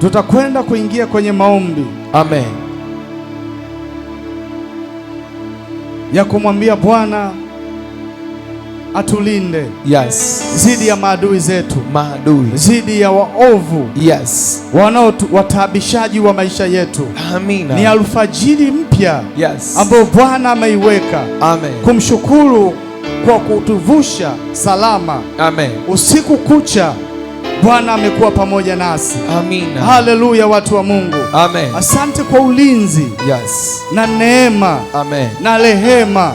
Tutakwenda kuingia kwenye maombi. Amen. Ya kumwambia Bwana atulinde. Yes. Zidi ya maadui zetu. Maadui. Zidi ya waovu. Yes. Wataabishaji wa maisha yetu. Amina. Ni alfajiri mpya. Yes. Ambayo Bwana ameiweka. Amen. Kumshukuru kwa kutuvusha salama. Amen. Usiku kucha Bwana amekuwa pamoja nasi. Amina. Haleluya, watu wa Mungu. Amen. Asante kwa ulinzi. Yes. Na neema. Amen. Na rehema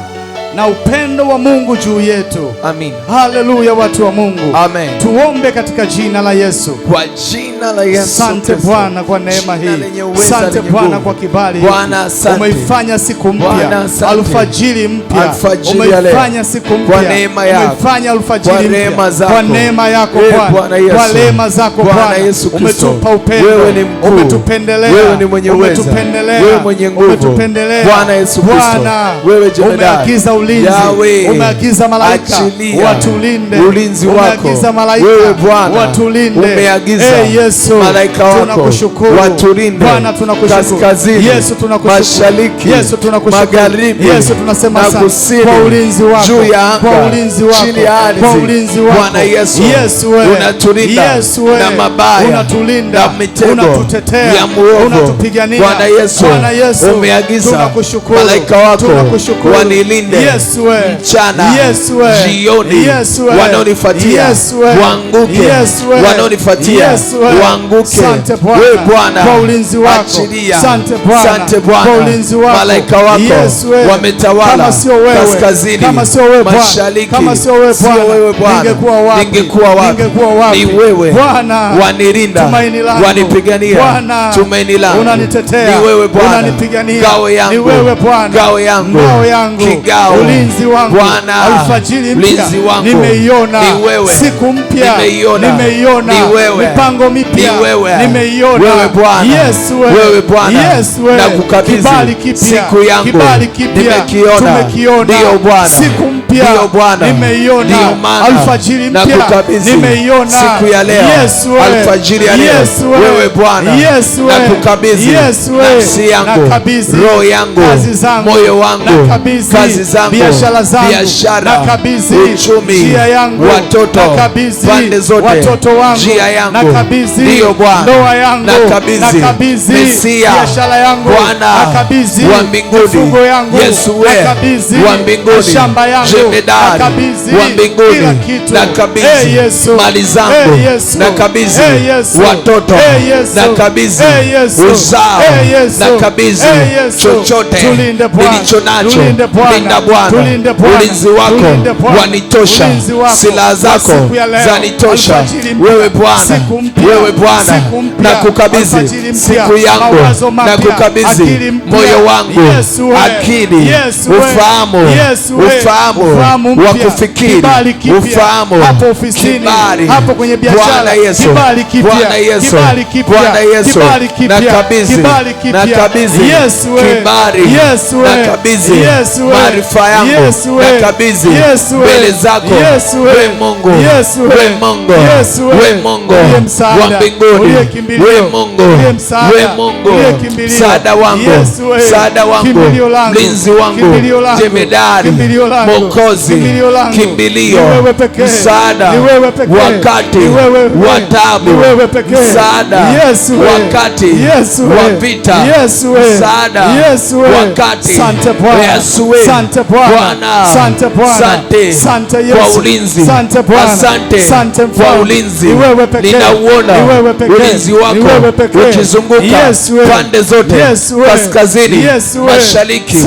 na upendo wa Mungu juu yetu. Amen. Haleluya, watu wa Mungu. Amen. Tuombe katika jina la Yesu. Kwa jina la Yesu. Asante Bwana kwa neema hii. Asante Bwana kwa kibali hiki. Umeifanya siku mpya, alfajiri mpya. Umeifanya siku mpya kwa neema yako. Umeifanya alfajiri mpya kwa neema yako Bwana. Kwa neema zako Bwana. Umetupa upendo. Wewe ni mkuu. Umetupendelea. Wewe ni mwenye uweza. Wewe mwenye nguvu. Umetupendelea. Bwana Yesu Kristo. Wewe jemedari. Umeagiza ulinzi. Umeagiza malaika watulinde. Ulinzi wako. Umeagiza malaika watulinde. Umeagiza Yesu, malaika wako watulinde. Bwana tunakushukuru. Kaskazini, Yesu tunakushukuru. mashariki, Yesu tunakushukuru. magharibi, Yesu tunasema kusini, kwa ulinzi wako. juu ya anga, kwa ulinzi wako. chini ya ardhi. Kwa ulinzi wako. Bwana Yesu, Yesu wewe unatulinda na mabaya, unatulinda, na mitego unatutetea, ya muovu. unatupigania. Bwana Yesu, umeagiza tunakushukuru. malaika wako Tunakushukuru. wanilinde Yesu wewe, mchana, Yesu wewe, jioni, Yesu wewe, wanaonifuatia Yesu wewe, waanguke, Yesu wewe, wanaonifuatia Yesu wewe, waanguke. Asante Bwana, wewe Bwana kwa ulinzi wako. achilia. Asante Bwana, Asante Bwana, kwa ulinzi wako. malaika wako Yesu wewe, wametawala kama sio wewe, kaskazini, kama sio wewe Bwana, mashariki, kama sio wewe Bwana, ningekuwa wapi? Ningekuwa wapi? Ni wewe Bwana, wanilinda, tumaini langu. wanipigania. Bwana, tumaini langu, unanitetea. ni wewe Bwana, unanipigania. ngao yangu, ni wewe Bwana, ngao yangu, kigao, ulinzi wangu Bwana, alfajiri mpya nimeiona, ni wewe, siku mpya nimeiona, ni wewe, mipango mipya nimeiona. Wewe Bwana, Yesu wewe Bwana, Yesu wewe, na kukabidhi kibali kipya, siku yangu, kibali kipya tumekiona, ndio Bwana, siku mpya nimeiona, ndio maana alfajiri mpya nimeiona, siku ya leo, Yesu wewe, alfajiri ya leo, wewe Bwana, Yesu wewe, nakukabidhi nafsi yangu, roho yangu, moyo wangu, kazi zangu, biashara, uchumi, watoto, pande zote, njia yangu, ndio Bwana, nakabidhi Mesia, Bwana wa mbinguni, Yesu wewe wa mbinguni, jemedari wa mbinguni, nakabidhi mali zangu, nakabidhi watoto, nakabidhi uzao, nakabidhi chochote nilicho nacho. Linda Bwana, ulinzi wako wanitosha, silaha zako zanitosha. Wewe Bwana, nakukabidhi siku yangu, nakukabidhi moyo wangu, akili, ufahamu wa kufikiri, ufahamu, kibali, Bwana Yesu, nakabidhi kibali, nakabidhi maarifa yangu, nakabidhi mbele zako. We Mungu wa mbinguni, we Mungu msaada wangu, mlinzi wangu, jemedari, Mwokozi, kimbilio, msaada wakati wa taabu, msaada wakati wa vita, msaada wakati. Yesu Bwana, asante kwa ulinzi, asante kwa ulinzi. Ninauona ulinzi wako ukizunguka pande zote, kaskazini, mashariki,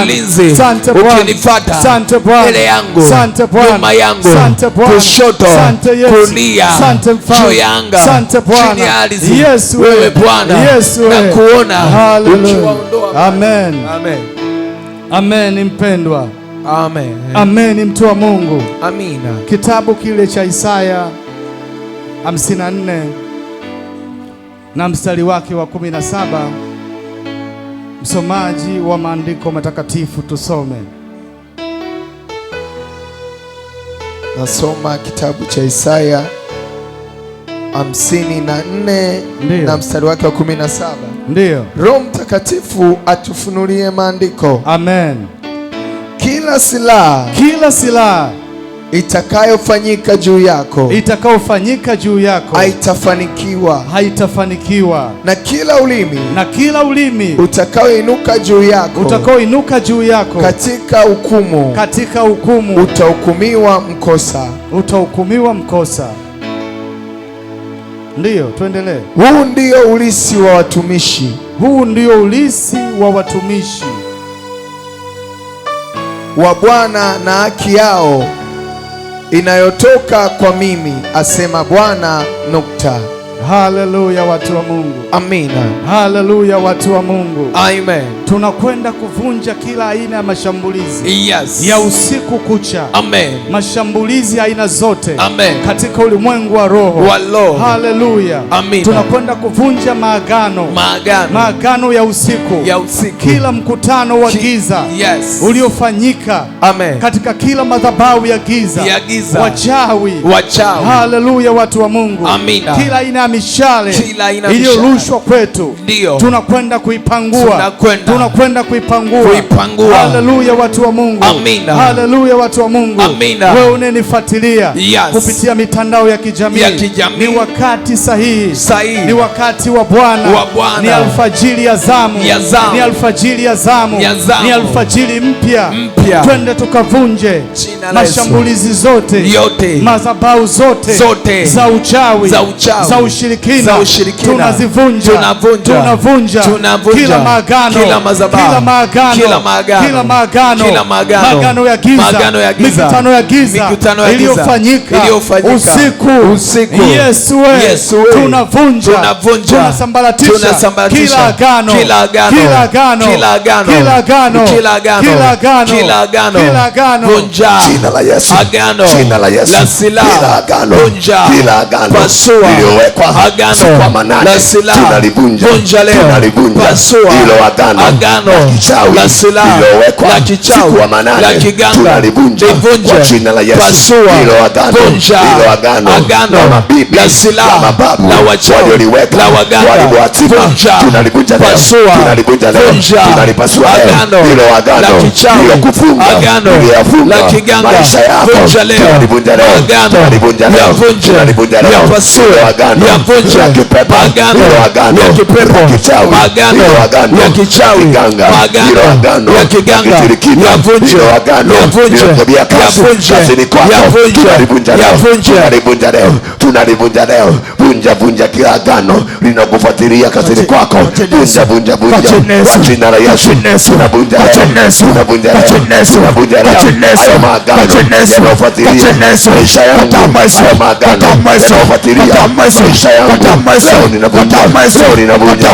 ulinzi ukinifuata mbele yangu, nyuma yangu, kushoto, kulia, juu ya anga, chini ya ardhi. Wewe Bwana, nakuona ukiwaondoa. Amen. Amen mpendwa. Amen. Amen mtu wa Mungu. Amina. Kitabu kile cha Isaya 54 na mstari wake wa 17. Msomaji wa maandiko matakatifu tusome. Nasoma kitabu cha Isaya 54 na mstari wake wa 17. Ndio. Roho Mtakatifu atufunulie maandiko. Amen. Kila silaha itakayofanyika juu yako haitafanikiwa, na kila ulimi utakaoinuka juu yako katika hukumu utahukumiwa mkosa. Ndiyo, tuendelee. Huu ndio ulisi wa watumishi wa Bwana, na haki yao inayotoka kwa mimi, asema Bwana. Haleluya, watu wa Mungu. Amina. Haleluya, watu wa Mungu. Amen. Tunakwenda kuvunja kila aina ya mashambulizi ya usiku kucha. Amen. Mashambulizi ya aina zote. Amen. Katika ulimwengu wa roho. Haleluya. Amina. Tunakwenda kuvunja maagano ya usiku. Kila mkutano wa giza uliofanyika katika kila madhabahu ya giza. Wachawi. Haleluya, watu wa Mungu. Amina. Kila aina ya mishale iliyorushwa kwetu, tunakwenda kuipangua. Haleluya, watu wa Mungu. Amina. Haleluya, watu wa Mungu. Amina. Wewe unanifuatilia kupitia mitandao ya kijamii, ni wakati sahihi. Ni wakati wa Bwana. Ni alfajiri ya zamu. Ni alfajiri ya zamu. Ni alfajiri mpya. Twende tukavunje mashambulizi zote, madhabahu zote za uchawi, za ushirikina. Tunazivunja. Kila maagano ya giza, mikutano ya giza iliyofanyika usiku. Yesu wewe, tunavunja, tunasambaratisha kila agano, vunja agano la silaha, kila agano iliyowekwa la silaha, vunja leo, pasua agano la silaha, la kichawi, la kiganga, livunje, pasua, vunja agano la silaha, la wachawi, la waganga, vunja, pasua, vunja agano la kichawi, agano la kiganga, vunja leo, agano ya pasua, ya vunja agano ya kipepo, agano ya kichawi, agano ya kiganga, ya vunja tunalivunja leo. Vunja kila agano linakufuatilia kazini kwako. Vunja kwa jina la Yesu. Tunavunja hayo maagano yanayofuatilia maisha yangu, hayo maagano yanayofuatilia maisha yangu. Leo ninavunja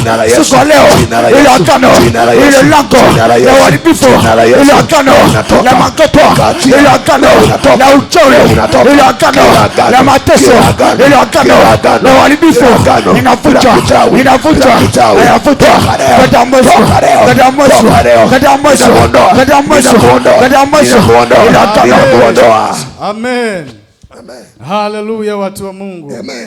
jina la Yesu. Amen. Haleluya, watu wa Mungu. Amen.